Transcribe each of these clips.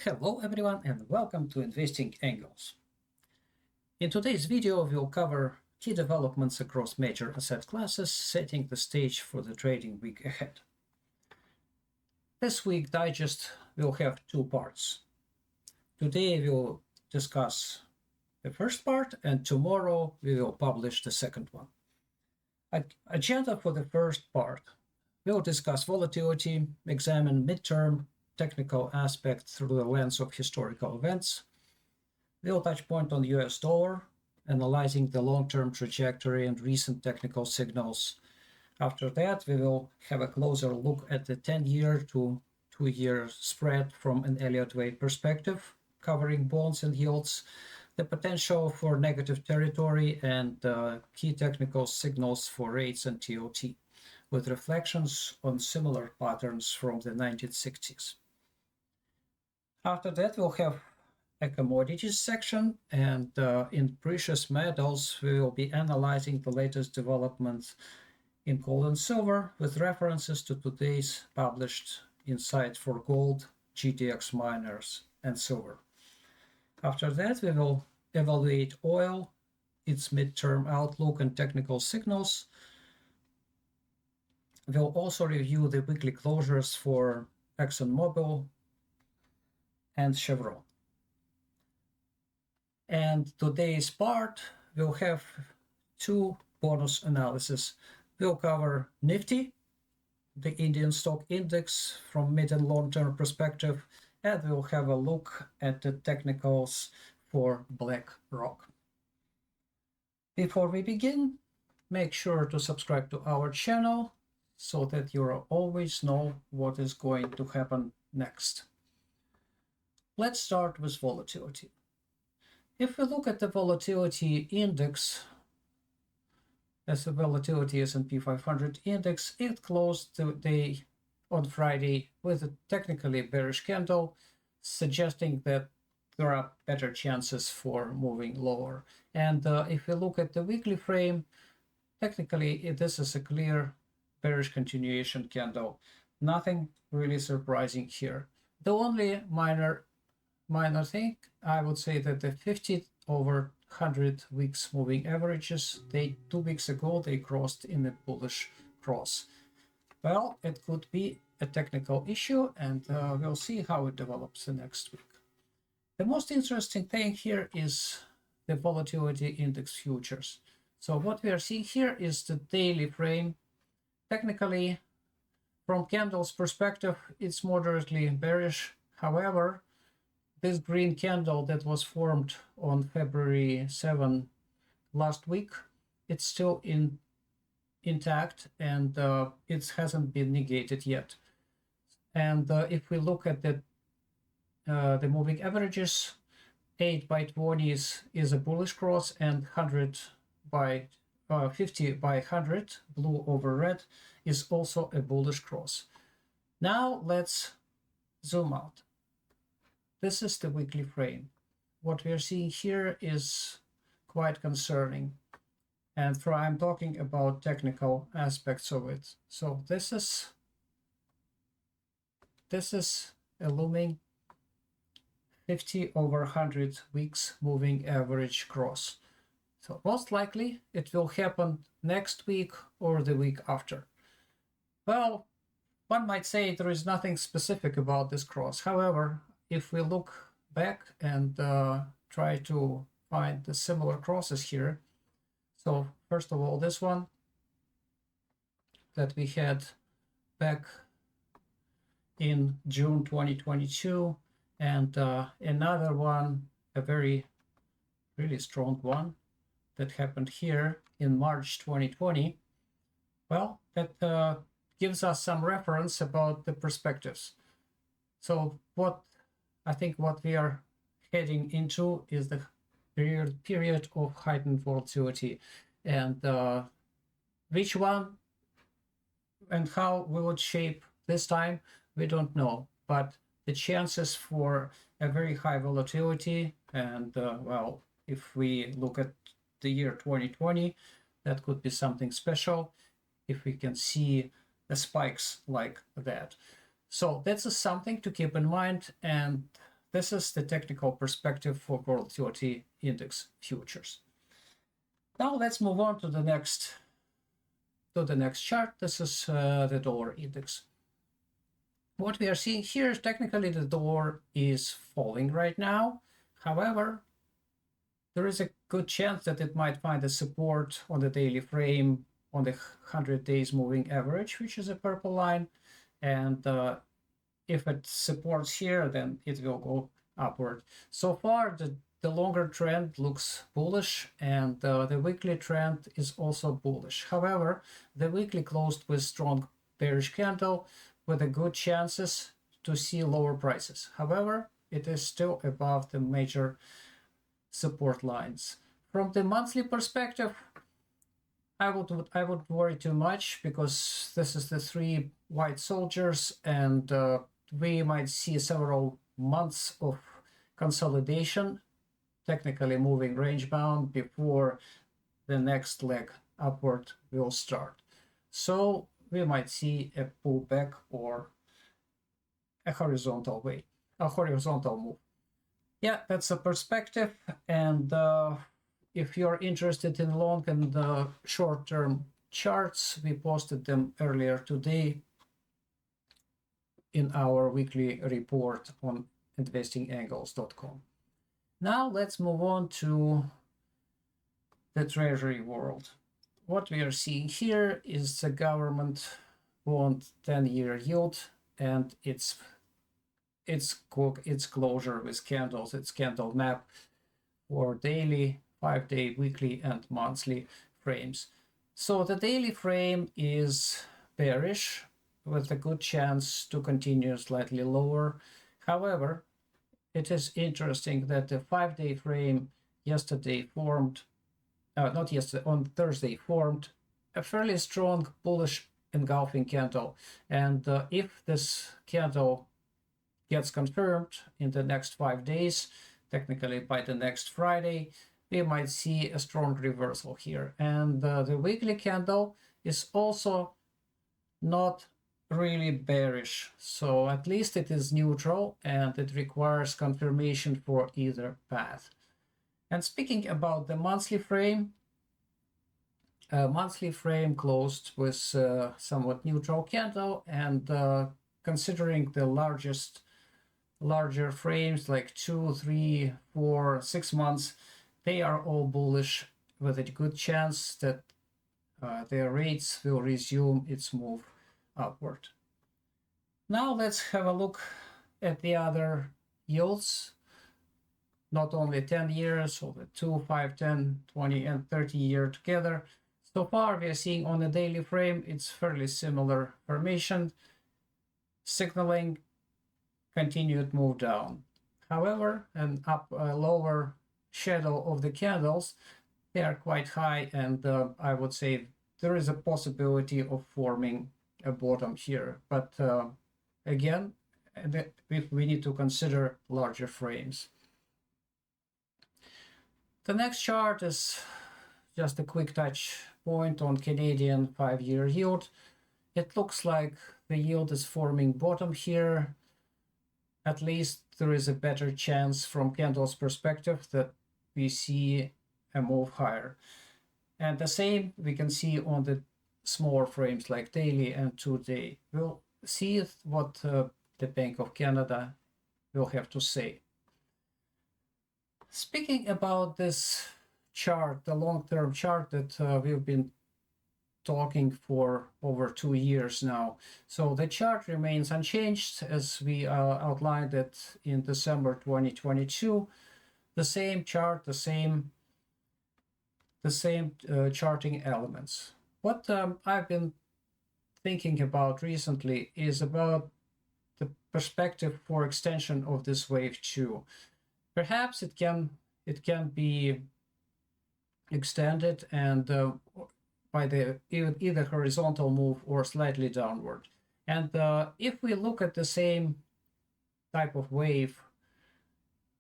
Hello everyone and welcome to Investing Angles. In today's video we'll cover key developments across major asset classes, setting the stage for the trading week ahead. This week digest will have two parts. Today we'll discuss the first part and tomorrow we will publish the second one. Agenda for the first part. We'll discuss volatility, examine midterm technical aspects through the lens of historical events. We'll touch point on the US dollar, analyzing the long-term trajectory and recent technical signals. After that, we will have a closer look at the 10-year to 2-year spread from an Elliott wave perspective, covering bonds and yields, the potential for negative territory, and key technical signals for rates and TLT, with reflections on similar patterns from the 1960s. After that, we'll have a commodities section, and in precious metals, we will be analyzing the latest developments in gold and silver with references to today's published insight for gold, GDX miners, and silver. After that, we will evaluate oil, its midterm outlook and technical signals. We'll also review the weekly closures for ExxonMobil and Chevron. And today's part will have two bonus analyses. We'll cover NIFTY, the Indian stock index from mid and long-term perspective, and we'll have a look at the technicals for Blackrock. Before we begin, make sure to subscribe to our channel so that you always know what is going to happen next. Let's start with volatility. If we look at the volatility index, as the volatility S&P 500 index, it closed the day on Friday with a technically bearish candle, suggesting that there are better chances for moving lower. And if we look at the weekly frame, technically this is a clear bearish continuation candle. Nothing really surprising here. The only minor thing, I would say that the 50 over 100 weeks moving averages, 2 weeks ago they crossed in a bullish cross. Well, it could be a technical issue, and we'll see how it develops the next week. The most interesting thing here is the volatility index futures. So what we are seeing here is the daily frame. Technically, from candles perspective, it's moderately bearish. However, this green candle that was formed on February 7 last week, it's still intact, and it hasn't been negated yet. And if we look at the moving averages, 8 by 20 is a bullish cross, and 50 by 100, blue over red, is also a bullish cross. Now let's zoom out. This is the weekly frame. What we are seeing here is quite concerning, and I'm talking about technical aspects of it. So this is a looming 50 over 100 weeks moving average cross. So most likely it will happen next week or the week after. Well, one might say there is nothing specific about this cross. However, if we look back and try to find the similar crosses here, so first of all, this one that we had back in June 2022, and another one, a really strong one that happened here in March 2020. Well, that gives us some reference about the perspectives. So I think what we are heading into is the period of heightened volatility, and which one and how will it shape this time, we don't know. But the chances for a very high volatility, and well, if we look at the year 2020, that could be something special if we can see the spikes like that. So that's something to keep in mind, and this is the technical perspective for volatility index futures. Now let's move on to the next chart. This is the dollar index. What we are seeing here is technically the dollar is falling right now. However, there is a good chance that it might find a support on the daily frame on the 100 days moving average, which is a purple line. And if it supports here, then it will go upward. So far, the longer trend looks bullish, and the weekly trend is also bullish. However, the weekly closed with strong bearish candle with a good chances to see lower prices. However, it is still above the major support lines. From the monthly perspective, I would worry too much, because this is the three white soldiers, and we might see several months of consolidation, technically moving range bound, before the next leg upward will start. So we might see a pullback or a horizontal move. Yeah, that's a perspective. And if you're interested in long and short-term charts, we posted them earlier today in our weekly report on investingangles.com. Now let's move on to the Treasury world. What we are seeing here is the government bond 10-year yield and its closure with candles, its candle map for daily, 5-day, weekly, and monthly frames. So the daily frame is bearish with a good chance to continue slightly lower. However, it is interesting that the 5-day frame yesterday formed, on Thursday formed a fairly strong bullish engulfing candle. And if this candle gets confirmed in the next 5 days, technically by the next Friday, we might see a strong reversal here. And the weekly candle is also not really bearish, so at least it is neutral, and it requires confirmation for either path. And speaking about the monthly frame closed with somewhat neutral candle, and considering the larger frames like 2, 3, 4, 6 months, they are all bullish with a good chance that their rates will resume its move upward. Now let's have a look at the other yields, not only 10 years, or the 2, 5, 10, 20, and 30 year together. So far, we are seeing on the daily frame, it's fairly similar formation, signaling continued move down. However, an lower shadow of the candles, they are quite high, and I would say there is a possibility of forming a bottom here. But again, we need to consider larger frames. The next chart is just a quick touch point on Canadian 5-year yield. It looks like the yield is forming bottom here. At least there is a better chance from candles perspective that we see a move higher. And the same we can see on the smaller frames like daily and 2-day. We'll see what the Bank of Canada will have to say. Speaking about this chart, the long-term chart that we've been talking for over 2 years now. So the chart remains unchanged as we outlined it in December 2022. The same chart, the same charting elements. What I've been thinking about recently is about the perspective for extension of this wave 2. Perhaps it can be extended and by the either horizontal move or slightly downward. And if we look at the same type of wave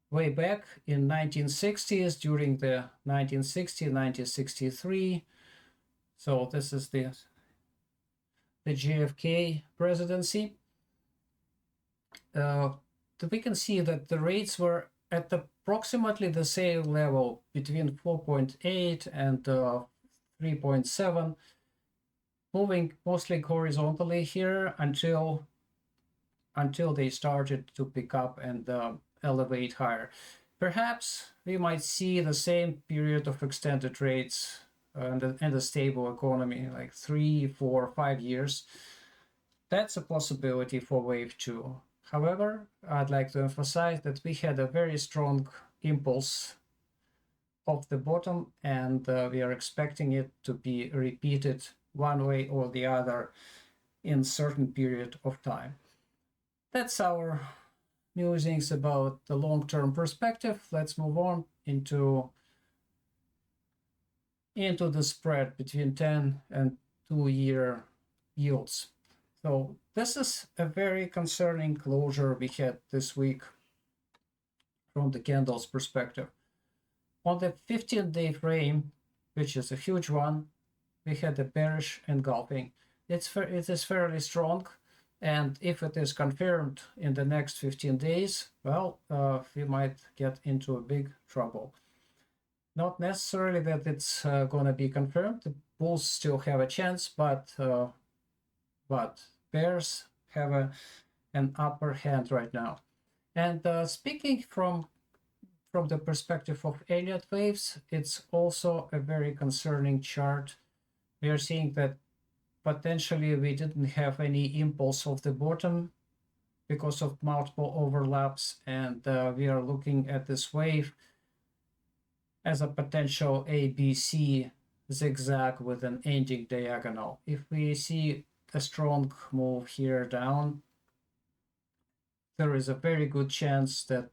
way back in 1960s, during the 1960-1963, so this is the JFK presidency. we can see that the rates were at approximately the same level between 4.8 and 3.7, moving mostly horizontally here until they started to pick up and elevate higher. Perhaps we might see the same period of extended rates and a stable economy, like 3, 4, 5 years. That's a possibility for wave 2. However, I'd like to emphasize that we had a very strong impulse of the bottom, and we are expecting it to be repeated one way or the other in certain period of time. That's our musings about the long-term perspective. Let's move on into the spread between 10 and 2-year yields. So this is a very concerning closure we had this week from the candles perspective. On the 15-day frame, which is a huge one, we had a bearish engulfing. It is fairly strong, and if it is confirmed in the next 15 days, well, we might get into a big trouble. Not necessarily that it's going to be confirmed. The bulls still have a chance, but bears have an upper hand right now. And speaking from the perspective of Elliott waves, it's also a very concerning chart. We are seeing that potentially we didn't have any impulse of the bottom because of multiple overlaps, and we are looking at this wave as a potential ABC zigzag with an ending diagonal. If we see a strong move here down, there is a very good chance that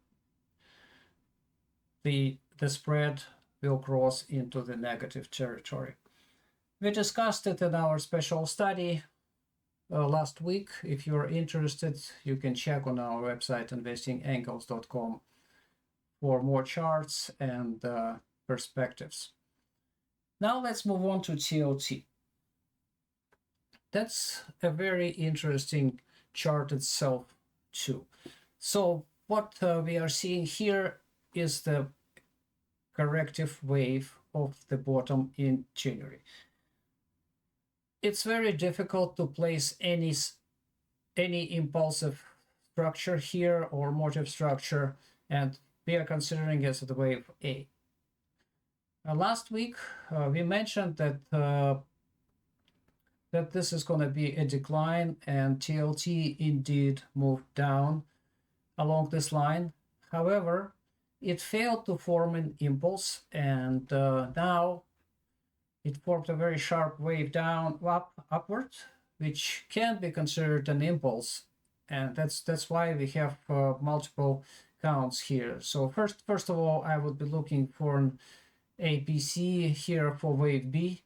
the spread will cross into the negative territory. We discussed it in our special study last week. If you're interested, you can check on our website investingangles.com for more charts and perspectives. Now let's move on to TLT. That's a very interesting chart itself too. So what we are seeing here is the corrective wave of the bottom in January. It's very difficult to place any impulsive structure here or motive structure, and we are considering it as the wave A. Last week we mentioned that this is going to be a decline, and TLT indeed moved down along this line. However, it failed to form an impulse, and now it formed a very sharp wave down upward, which can be considered an impulse, and that's why we have multiple counts here. So first of all, I would be looking for an ABC here for wave B.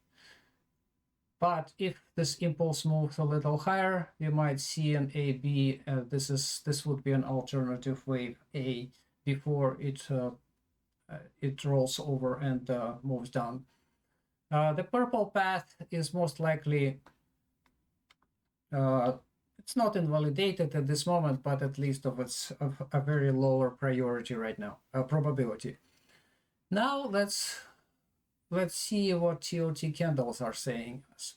But if this impulse moves a little higher, you might see an AB. This would be an alternative wave A before it rolls over and moves down. The purple path is most likely, it's not invalidated at this moment, but at least of a very lower priority right now, probability. Now let's see what TLT candles are saying us.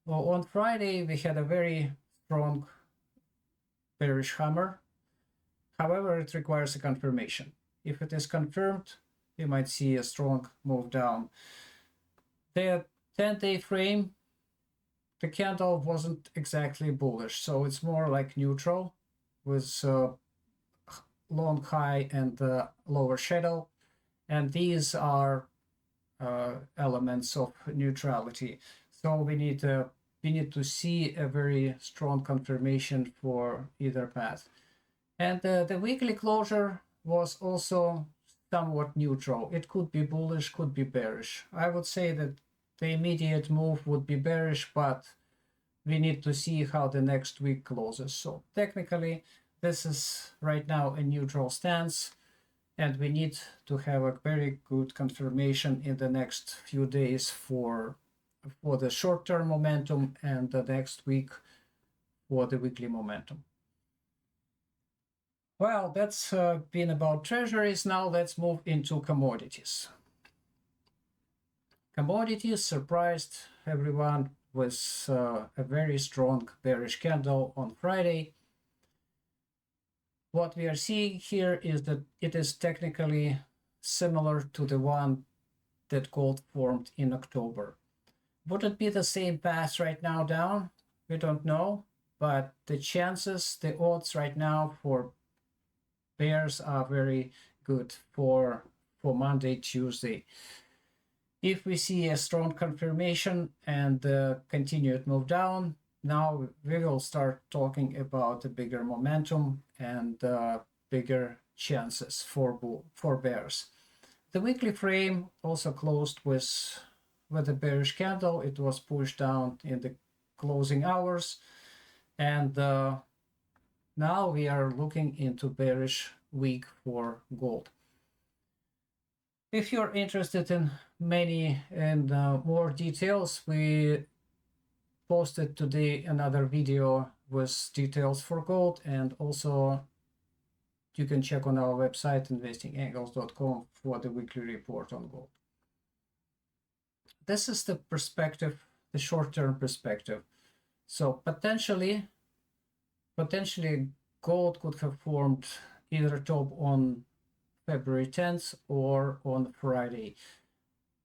Well, on Friday we had a very strong bearish hammer. However, it requires a confirmation. If it is confirmed, we might see a strong move down. The 10-day frame, the candle wasn't exactly bullish, so it's more like neutral with long high and lower shadow, and these are elements of neutrality. So we need to see a very strong confirmation for either path. And the weekly closure was also somewhat neutral. It could be bullish, could be bearish. I would say that the immediate move would be bearish, but we need to see how the next week closes. So technically, this is right now a neutral stance, and we need to have a very good confirmation in the next few days for the short-term momentum, and the next week for the weekly momentum. Well, that's been about treasuries. Now let's move into commodities. Commodities surprised everyone with a very strong bearish candle on Friday. What we are seeing here is that it is technically similar to the one that gold formed in October. Would it be the same path right now down? We don't know, but the chances, the odds right now for bears are very good for Monday, Tuesday. If we see a strong confirmation and continued move down, now we will start talking about a bigger momentum and bigger chances for bears. The weekly frame also closed with a bearish candle. It was pushed down in the closing hours, and now we are looking into bearish week for gold. If you're interested in many and more details, we posted today another video with details for gold, and also you can check on our website investingangles.com for the weekly report on gold. This is the perspective, the short-term perspective. So potentially gold could have formed either top on February 10th or on Friday,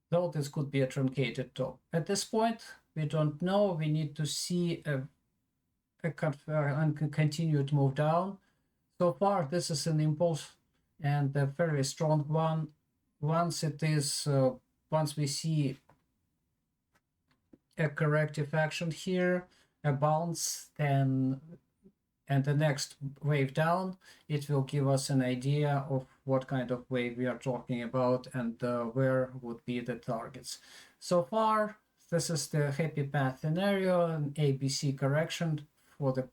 though this could be a truncated top. At this point, we don't know. We need to see a continued move down. So far, this is an impulse and a very strong one. Once we see a corrective action here, a bounce, then and the next wave down, it will give us an idea of what kind of wave we are talking about and where would be the targets. So far, this is the happy path scenario, an ABC correction with the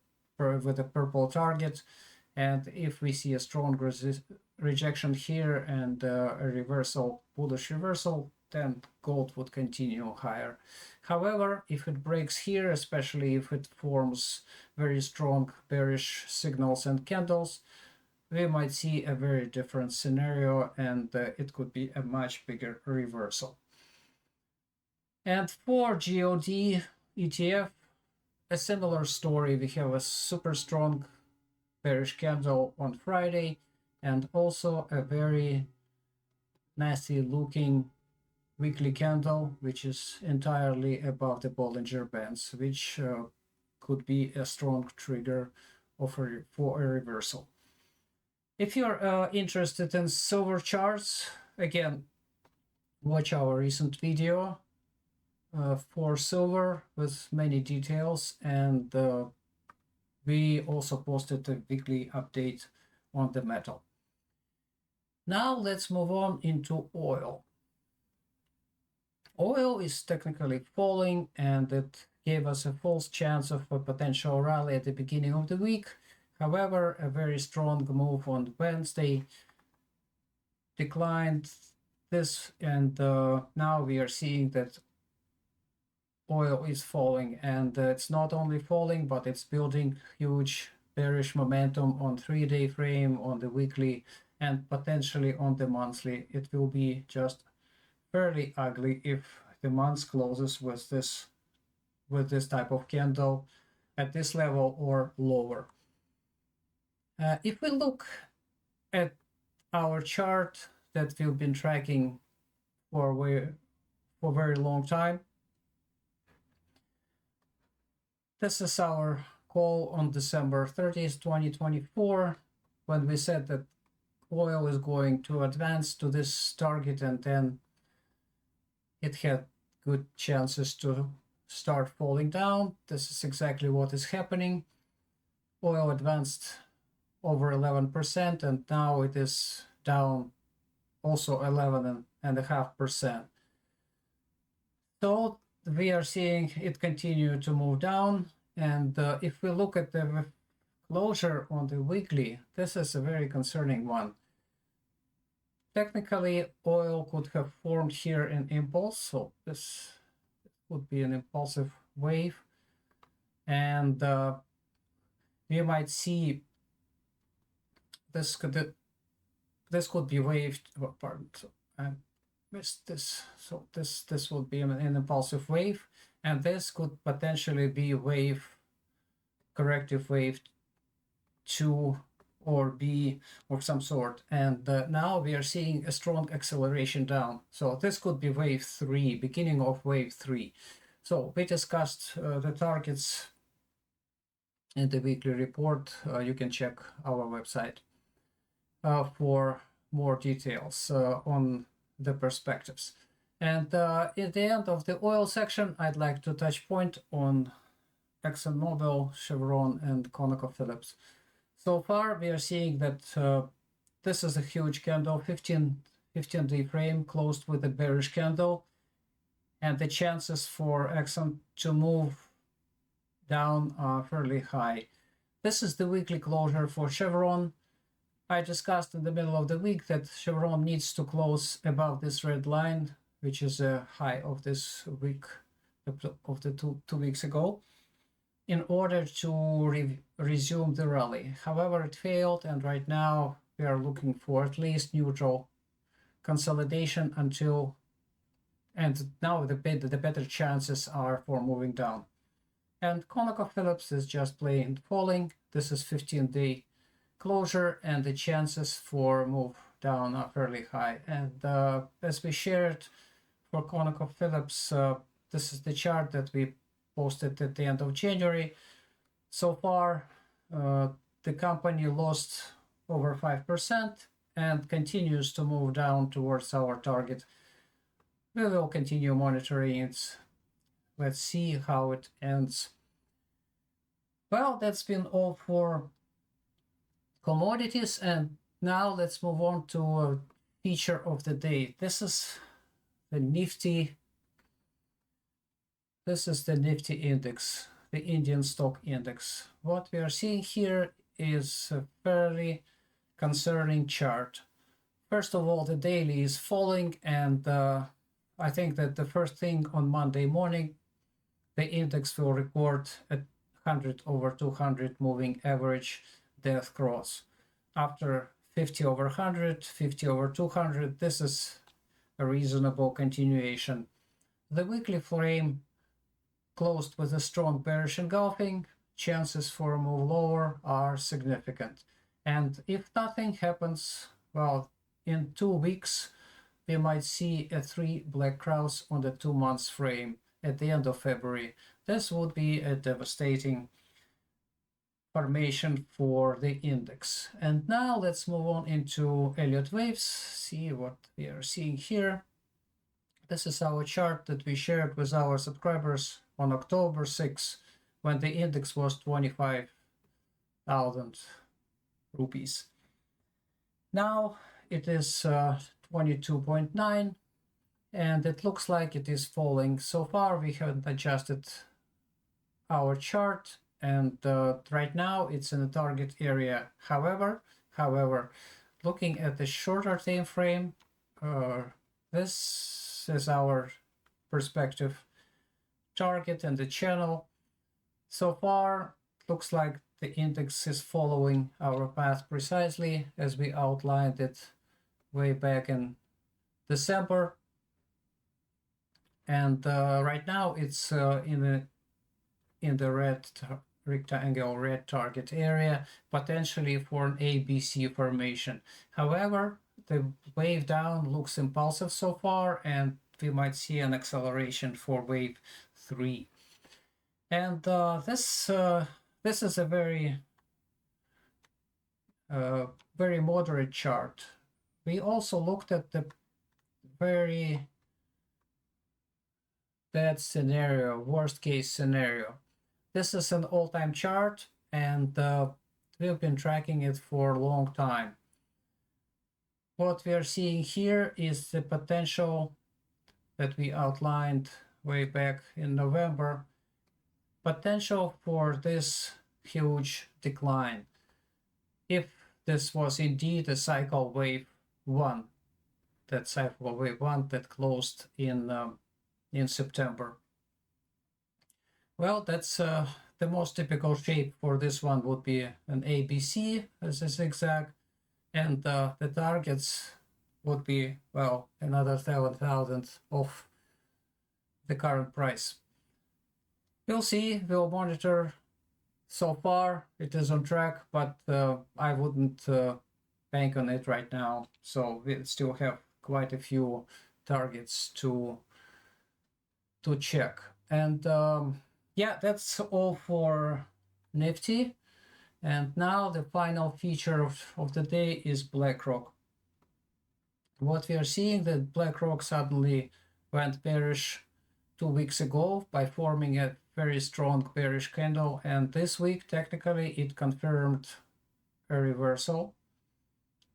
purple target. And if we see a strong rejection here and a reversal, bullish reversal, then gold would continue higher. However, if it breaks here, especially if it forms very strong bearish signals and candles, we might see a very different scenario, and it could be a much bigger reversal. And for GOD ETF, a similar story. We have a super strong bearish candle on Friday and also a very nasty looking weekly candle, which is entirely above the Bollinger Bands, which could be a strong trigger for a reversal. If you're interested in silver charts, again, watch our recent video for silver with many details, and we also posted a weekly update on the metal. Now let's move on into oil. Oil is technically falling, and it gave us a false chance of a potential rally at the beginning of the week. However, a very strong move on Wednesday declined this, and now we are seeing that oil is falling, and it's not only falling, but it's building huge bearish momentum on 3-day frame, on the weekly, and potentially on the monthly. It will be just fairly ugly if the month closes with this type of candle at this level or lower. If we look at our chart that we've been tracking for a very long time, this is our call on December 30th, 2024, when we said that oil is going to advance to this target, and then it had good chances to start falling down. This is exactly what is happening. Oil advanced over 11%, and now it is down also 11.5%. So we are seeing it continue to move down, and if we look at the closure on the weekly, this is a very concerning one. Technically, oil could have formed here an impulse, so this would be an impulsive wave, and we might see this could be wave, oh, pardon, so I missed this. So this would be an impulsive wave, and this could potentially be corrective wave 2 or B or some sort. And now we are seeing a strong acceleration down. So this could be wave 3, beginning of wave 3. So we discussed the targets in the weekly report. You can check our website for more details on the perspectives. And at the end of the oil section, I'd like to touch point on ExxonMobil, Chevron, and ConocoPhillips. So far, we are seeing that this is a huge candle, 15-day frame closed with a bearish candle, and the chances for Exxon to move down are fairly high. This is the weekly closure for Chevron. I discussed in the middle of the week that Chevron needs to close above this red line, which is a high of this week, of the two weeks ago, in order to resume the rally. However, it failed, and right now we are looking for at least neutral consolidation until, and now the better chances are for moving down. And ConocoPhillips is just plain falling. This is 15-day closure, and the chances for move down are fairly high. And as we shared for ConocoPhillips, this is the chart that we posted at the end of January. So far, the company lost over 5% and continues to move down towards our target. We will continue monitoring it. Let's see how it ends. Well, that's been all for commodities, and now let's move on to a feature of the day. This is the NIFTY. This is the NIFTY index, the Indian stock index. What we are seeing here is a fairly concerning chart. First of all, the daily is falling, and I think that the first thing on Monday morning, the index will record a 100 over 200 moving average death cross. After 50 over 100, 50 over 200, this is a reasonable continuation. The weekly frame closed with a strong bearish engulfing. Chances for a move lower are significant. And if nothing happens, well, in 2 weeks, we might see a 3 black cross on the 2 months frame at the end of February. This would be a devastating formation for the index. And now let's move on into Elliott waves, see what we are seeing here. This is our chart that we shared with our subscribers on October 6, when the index was 25,000 rupees. Now it is 22.9, and it looks like it is falling. So far we haven't adjusted our chart, and right now it's in the target area. However, looking at the shorter time frame, this is our perspective target and the channel. So far, looks like the index is following our path precisely as we outlined it way back in December. And right now it's in the red rectangle, red target area, potentially for an ABC formation. However, the wave down looks impulsive so far, and we might see an acceleration for wave 3. And this is a very moderate chart. We also looked at the very bad scenario, worst case scenario. This is an all-time chart, and we've been tracking it for a long time. What we are seeing here is the potential that we outlined way back in November, potential for this huge decline. If this was indeed a cycle wave 1, that cycle wave 1 that closed in September. Well, that's the most typical shape for this one would be an ABC as a zigzag. And the targets would be, well, another 7,000 of the current price. We'll see, we'll monitor. So far it is on track, but I wouldn't bank on it right now. So we still have quite a few targets to check. And yeah, that's all for Nifty. And now the final feature of the day is Blackrock. What we are seeing, that Blackrock suddenly went bearish 2 weeks ago by forming a very strong bearish candle, and this week technically it confirmed a reversal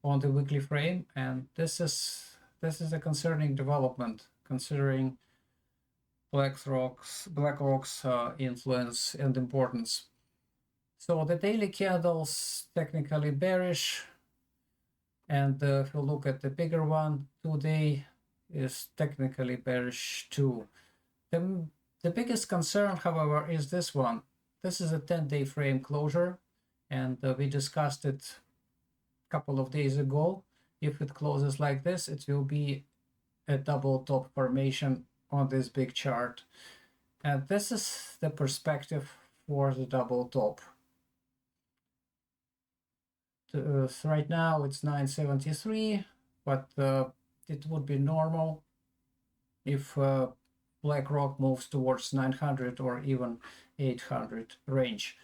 on the weekly frame, and this is a concerning development considering BlackRock's influence and importance. So the daily candles technically bearish, and if you look at the bigger one, 2-day is technically bearish too. The biggest concern, however, is this one. This is a 10-day frame closure, and we discussed it a couple of days ago. If it closes like this, it will be a double top formation on this big chart. And this is the perspective for the double top. Right now it's 973, but it would be normal if BlackRock moves towards 900 or even 800 range.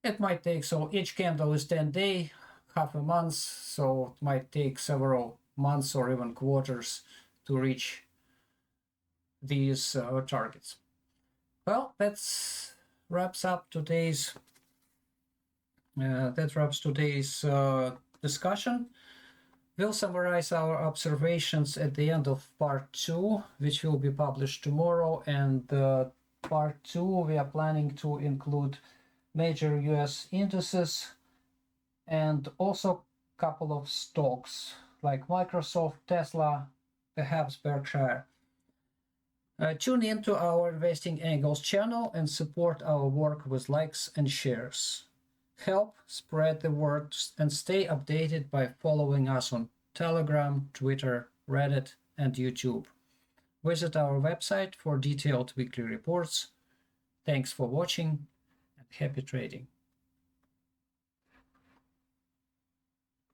It might take, so each candle is 10-day, half a month, so it might take several months or even quarters to reach these targets. Well, that wraps today's discussion. We'll summarize our observations at the end of part 2, which will be published tomorrow. And part 2, we are planning to include major US indices and also a couple of stocks like Microsoft, Tesla, perhaps Berkshire. Tune in to our Investing Angles channel and support our work with likes and shares. Help spread the word and stay updated by following us on Telegram, Twitter, Reddit, and YouTube. Visit our website for detailed weekly reports. Thanks for watching and happy trading.